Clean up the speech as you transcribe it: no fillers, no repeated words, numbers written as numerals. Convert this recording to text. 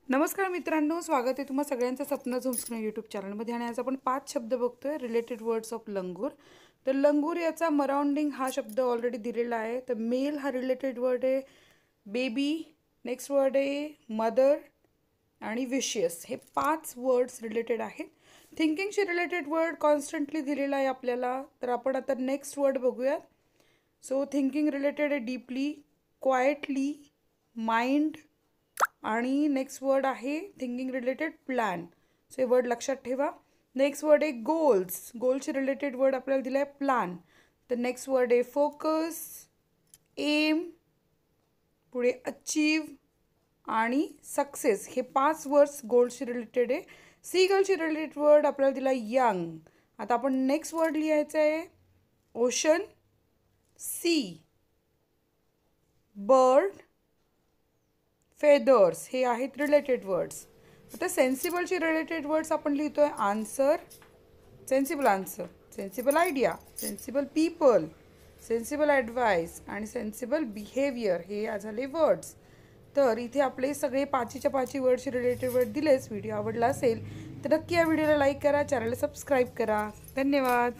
नमस्कार मित्रांनो, स्वागत आहे तुम्हा सगळ्यांचं सपना झूम स्क्रीन यूट्यूब चॅनलमध्ये। आणि आज आपण 5 शब्द बघतोय रिलेटेड वर्ड्स ऑफ लंगूर। तर लंगूर याचा मराउंडिंग हा शब्द ऑलरेडी दिलेला आहे। तर मेल हा रिलेटेड वर्ड आहे, बेबी, नेक्स्ट वर्ड आहे मदर आणि विशियस। हे 5 वर्ड्स रिलेटेड आहेत। थिंकिंगशी रिलेटेड वर्ड कॉन्स्टंटली दिलेला आहे आपल्याला। तर आपण आता नेक्स्ट वर्ड बघूया। सो थिंकिंग रिलेटेड आहे डीपली, क्वाइटली, माइंड आणि नेक्स्ट वर्ड आहे थिंकिंग रिलेटेड प्लॅन। सो हे वर्ड लक्षात ठेवा। नेक्स्ट वर्ड आहे गोल्स, गोल्सशी रिलेटेड वर्ड आपल्याला दिला आहे प्लॅन। तर नेक्स्ट वर्ड आहे फोकस, एम, पुढे अचीव आणि सक्सेस। हे 5 वर्ड्स गोल्सशी रिलेटेड आहे। सीगलशी रिलेटेड वर्ड आपल्याला दिला यंग। आता आपण नेक्स्ट वर्ड लिहायचं आहे ओशन, सी, बर्ड, फेदर्स। हे आहेत रिलेटेड वर्ड्स। आता सेन्सिबलशी रिलेटेड वर्ड्स आपण लिहितोय answer, sensible answer, sensible idea, sensible people, sensible advice आणि सेन्सिबल बिहेवियर। हे झाले वर्ड्स। तर इथे आपले सगळे 5च्या 5 वर्डशी रिलेटेड वर्ड दिलेच। व्हिडिओ आवडला असेल तर नक्की या व्हिडिओला लाईक करा, चॅनलला सबस्क्राईब करा। धन्यवाद।